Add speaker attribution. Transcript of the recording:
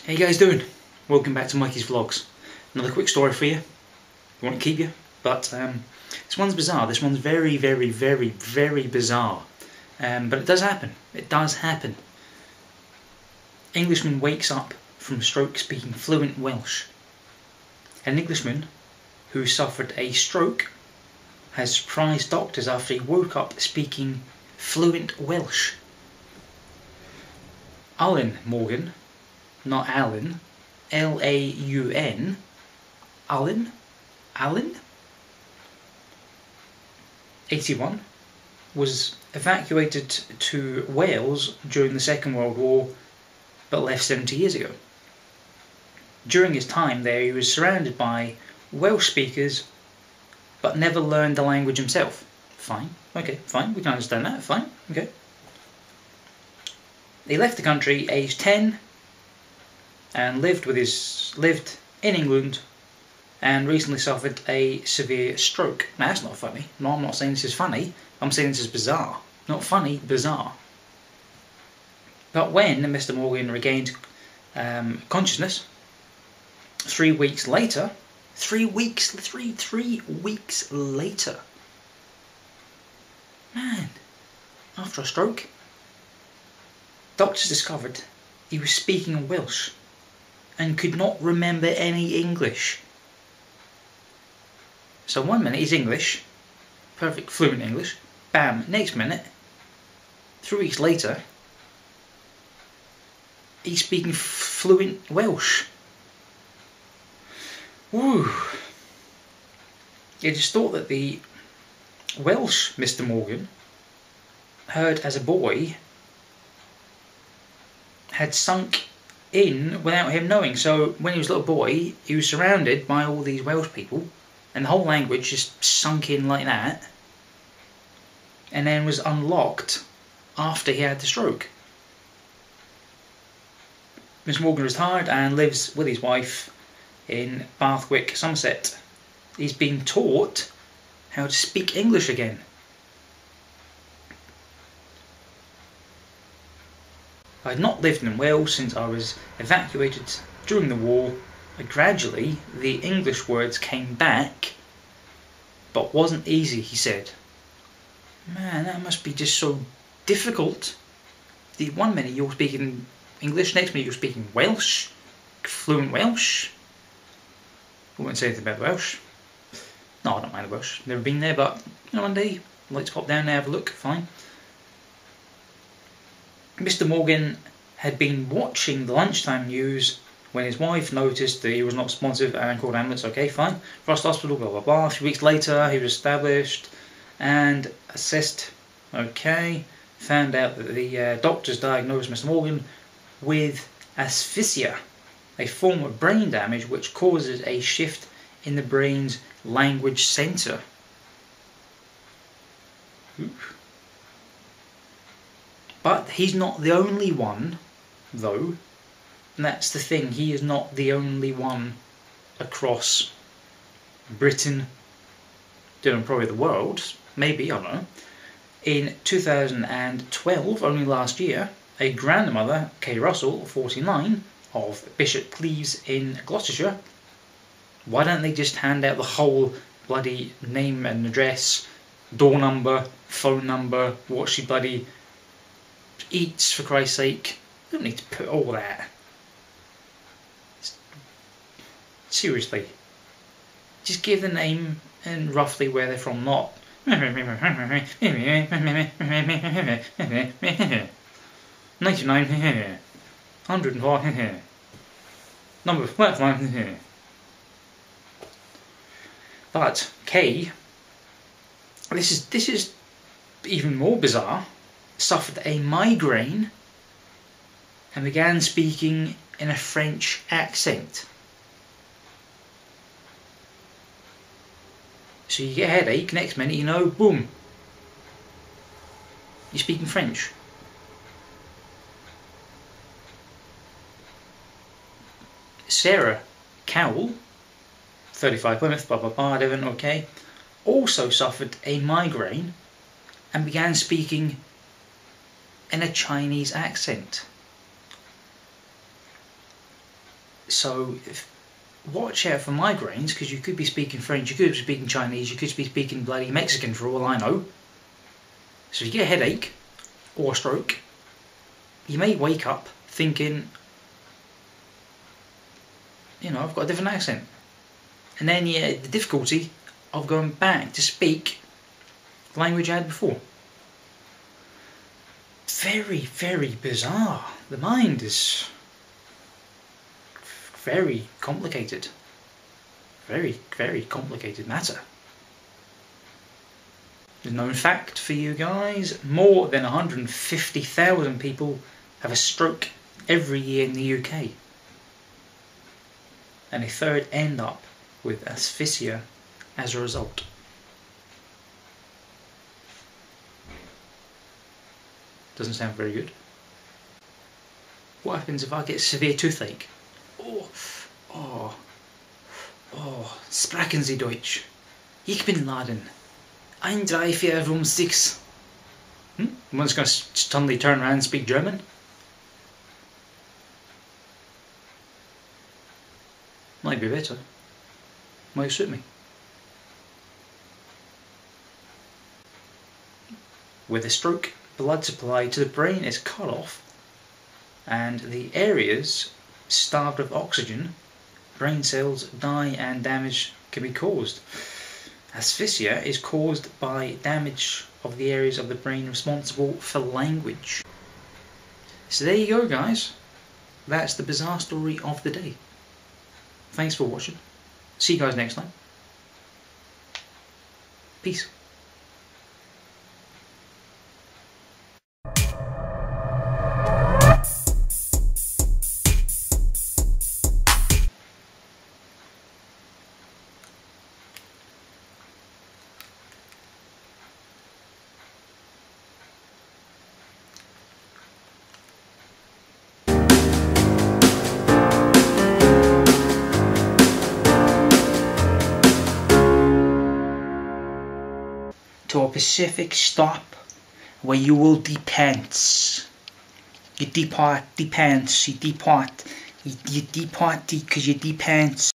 Speaker 1: How you guys doing? Welcome back to Mikey's Vlogs. Another quick story for you. I won't keep you, but this one's bizarre. This one's very, very, very, very bizarre. But it does happen. It does happen. Englishman wakes up from stroke speaking fluent Welsh. An Englishman who suffered a stroke has surprised doctors after he woke up speaking fluent Welsh. Alan Morgan, not Alan, L-A-U-N, Alan, 81, was evacuated to Wales during the Second World War, but left 70 years ago. During his time there, he was surrounded by Welsh speakers, but never learned the language himself. Fine, okay, fine, we can understand that, fine, okay. He left the country aged 10 and lived in England and recently suffered a severe stroke. Now that's not funny. No, I'm not saying this is funny. I'm saying this is bizarre. Not funny, bizarre. But when Mr. Morgan regained consciousness, 3 weeks later, 3 weeks later, man, after a stroke, doctors discovered he was speaking Welsh and could not remember any English. So 1 minute he's English, perfect fluent English, bam, next minute, 3 weeks later, he's speaking fluent Welsh. Woo! You just thought that the Welsh Mr. Morgan heard as a boy had sunk in without him knowing. So when he was a little boy, he was surrounded by all these Welsh people, and the whole language just sunk in like that, and then was unlocked after he had the stroke. Mr. Morgan retired and lives with his wife in Bathwick, Somerset. He's been taught how to speak English again. I had not lived in Wales since I was evacuated during the war. Gradually, the English words came back, but wasn't easy, he said. Man, that must be just so difficult. The 1 minute you're speaking English, next minute you're speaking Welsh, fluent Welsh. I wouldn't say anything about Welsh. No, I don't mind Welsh. Never been there, but one day I'd like to pop down there and have a look. Fine. Mr. Morgan had been watching the lunchtime news when his wife noticed that he was not responsive and called ambulance. Okay, fine. Rushed to hospital, blah blah blah. A few weeks later, he was established and assessed. Okay, found out that the doctors diagnosed Mr. Morgan with Asphyxia, a form of brain damage which causes a shift in the brain's language centre. But he's not the only one, though. And that's the thing, he is not the only one across Britain, probably the world, maybe, I don't know. In 2012, only last year, a grandmother, Kay Russell, 49, of Bishop Cleeves in Gloucestershire, why don't they just hand out the whole bloody name and address, door number, phone number, what she bloody eats, for Christ's sake? You don't need to put all that. Seriously. Just give the name and roughly where they're from, not 99, 104, number 5. But Kay, this is even more bizarre, suffered a migraine and began speaking in a French accent. So you get a headache, next minute you know, boom, you're speaking French. Sarah Cowell, 35, Plymouth, blah blah blah, Devon, okay, also suffered a migraine and began speaking in a Chinese accent. So watch out for migraines, because you could be speaking French, you could be speaking Chinese, you could be speaking bloody Mexican for all I know. So if you get a headache or a stroke, you may wake up thinking, you know, I've got a different accent. And then you had the difficulty of going back to speak the language I had before. Very, very bizarre. The mind is very complicated. Very, very complicated matter. The known fact for you guys, more than 150,000 people have a stroke every year in the UK. And a third end up with asphyxia as a result. Doesn't sound very good. What happens if I get severe toothache? Sprechen Sie Deutsch? Ich bin Laden. 1, 3, 4, 5, 6. One's going to suddenly turn around and speak German? Might be better. Might suit me. With a stroke, blood supply to the brain is cut off, and the areas starved of oxygen, brain cells die and damage can be caused. Asphyxia is caused by damage of the areas of the brain responsible for language. So there you go, guys. That's the bizarre story of the day. Thanks for watching. See you guys next time. Peace. To a specific stop where you will depart. You depart because you depart.